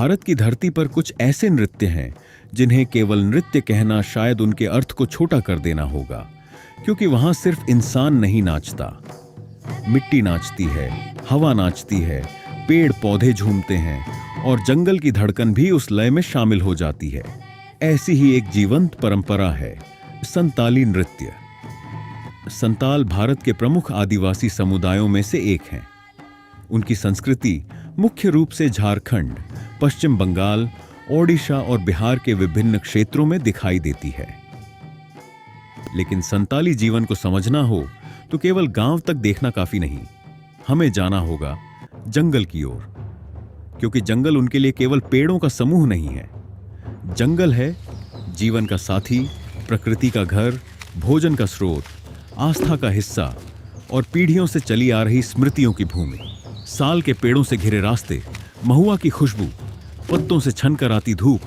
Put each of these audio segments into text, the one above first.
भारत की धरती पर कुछ ऐसे नृत्य हैं जिन्हें केवल नृत्य कहना शायद उनके अर्थ को छोटा कर देना होगा, क्योंकि वहां सिर्फ इंसान नहीं नाचता, मिट्टी नाचती है, हवा नाचती है, पेड़ पौधे झूमते हैं और जंगल की धड़कन भी उस लय में शामिल हो जाती है। ऐसी ही एक जीवंत परंपरा है संताली नृत्य। संताल भारत के प्रमुख आदिवासी समुदायों में से एक हैं। उनकी संस्कृति मुख्य रूप से झारखंड, पश्चिम बंगाल, ओडिशा और बिहार के विभिन्न क्षेत्रों में दिखाई देती है। लेकिन संताली जीवन को समझना हो तो केवल गांव तक देखना काफी नहीं, हमें जाना होगा जंगल की ओर, क्योंकि जंगल उनके लिए केवल पेड़ों का समूह नहीं है। जंगल है जीवन का साथी, प्रकृति का घर, भोजन का स्रोत, आस्था का हिस्सा और पीढ़ियों से चली आ रही स्मृतियों की भूमि। साल के पेड़ों से घिरे रास्ते, महुआ की खुशबू, पत्तों से छनकर आती धूप,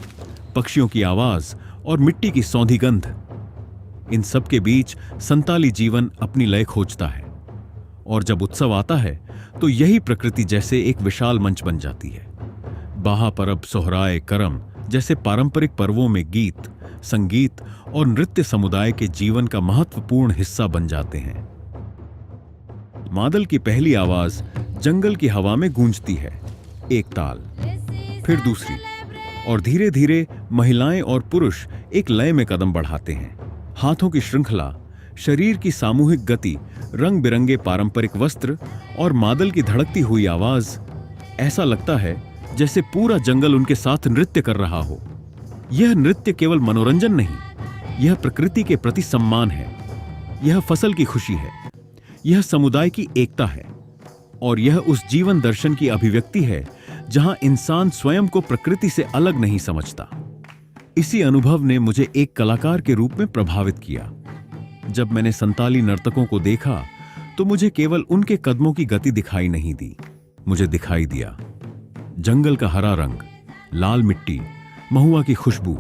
पक्षियों की आवाज और मिट्टी की सौंधी गंध, इन सब के बीच संताली जीवन अपनी लय खोजता है। और जब उत्सव आता है तो यही प्रकृति जैसे एक विशाल मंच बन जाती है। बाहा परब, सोहराय, करम जैसे पारंपरिक पर्वों में गीत, संगीत और नृत्य समुदाय के जीवन का महत्वपूर्ण हिस्सा बन जाते हैं। मादल की पहली आवाज जंगल की हवा में गूंजती है, एक ताल, फिर दूसरी, और धीरे धीरे महिलाएं और पुरुष एक लय में कदम बढ़ाते हैं। हाथों की श्रृंखला, शरीर की सामूहिक गति, रंग बिरंगे पारंपरिक वस्त्र और मादल की धड़कती हुई आवाज, ऐसा लगता है जैसे पूरा जंगल उनके साथ नृत्य कर रहा हो। यह नृत्य केवल मनोरंजन नहीं, यह प्रकृति के प्रति सम्मान है, यह फसल की खुशी है, यह समुदाय की एकता है और यह उस जीवन दर्शन की अभिव्यक्ति है जहां इंसान स्वयं को प्रकृति से अलग नहीं समझता। इसी अनुभव ने मुझे एक कलाकार के रूप में प्रभावित किया। जब मैंने संताली नर्तकों को देखा तो मुझे केवल उनके कदमों की गति दिखाई नहीं दी, मुझे दिखाई दिया जंगल का हरा रंग, लाल मिट्टी, महुआ की खुशबू,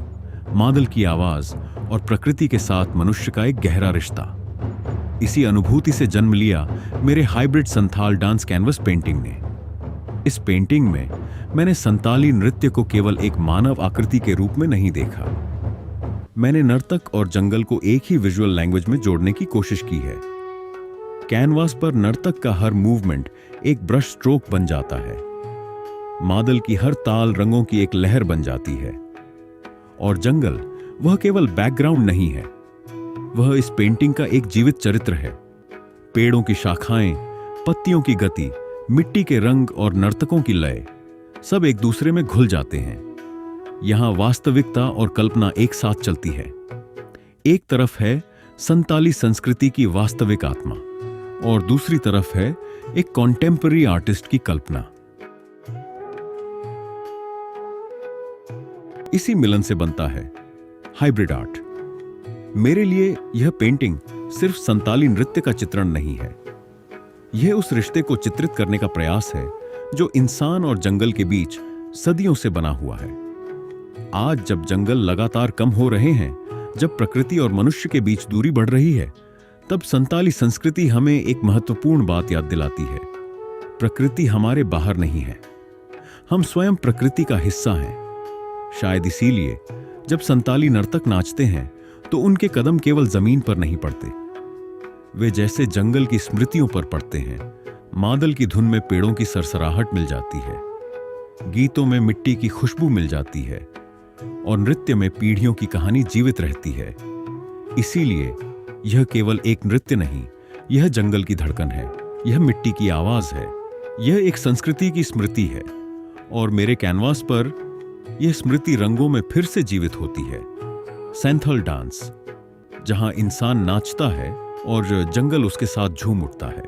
मादल की आवाज और प्रकृति के साथ मनुष्य का एक गहरा रिश्ता। इसी अनुभूति से जन्म लिया मेरे hybrid Santhal dance canvas painting ने। इस पेंटिंग में मैंने संताली नृत्य को केवल एक मानव आकृति के रूप में नहीं देखा, मैंने नर्तक और जंगल को एक ही विजुअल लैंग्वेज में जोड़ने की कोशिश की है। कैनवास पर नर्तक का हर मूवमेंट एक ब्रश स्ट्रोक बन जाता है, मादल की हर ताल रंगों की एक लहर बन जाती है, और जंगल वह केवल बैकग्राउंड नहीं है, वह इस पेंटिंग का एक जीवित चरित्र है। पेड़ों की शाखाएं, पत्तियों की गति, मिट्टी के रंग और नर्तकों की लय सब एक दूसरे में घुल जाते हैं। यहां वास्तविकता और कल्पना एक साथ चलती है। एक तरफ है संताली संस्कृति की वास्तविक आत्मा और दूसरी तरफ है एक कॉन्टेम्पररी आर्टिस्ट की कल्पना। इसी मिलन से बनता है हाइब्रिड आर्ट। मेरे लिए यह पेंटिंग सिर्फ संताली नृत्य का चित्रण नहीं है, यह उस रिश्ते को चित्रित करने का प्रयास है जो इंसान और जंगल के बीच सदियों से बना हुआ है। आज जब जंगल लगातार कम हो रहे हैं, जब प्रकृति और मनुष्य के बीच दूरी बढ़ रही है, तब संताली संस्कृति हमें एक महत्वपूर्ण बात याद दिलाती है। प्रकृति हमारे बाहर नहीं है, हम स्वयं प्रकृति का हिस्सा हैं। शायद इसीलिए जब संताली नर्तक नाचते हैं तो उनके कदम केवल जमीन पर नहीं पड़ते, वे जैसे जंगल की स्मृतियों पर पड़ते हैं। मादल की धुन में पेड़ों की सरसराहट मिल जाती है, गीतों में मिट्टी की खुशबू मिल जाती है और नृत्य में पीढ़ियों की कहानी जीवित रहती है। इसीलिए यह केवल एक नृत्य नहीं, यह जंगल की धड़कन है, यह मिट्टी की आवाज है, यह एक संस्कृति की स्मृति है और मेरे कैनवास पर यह स्मृति रंगों में फिर से जीवित होती है। सैंथल डांस, जहां इंसान नाचता है और जंगल उसके साथ झूम उठता है।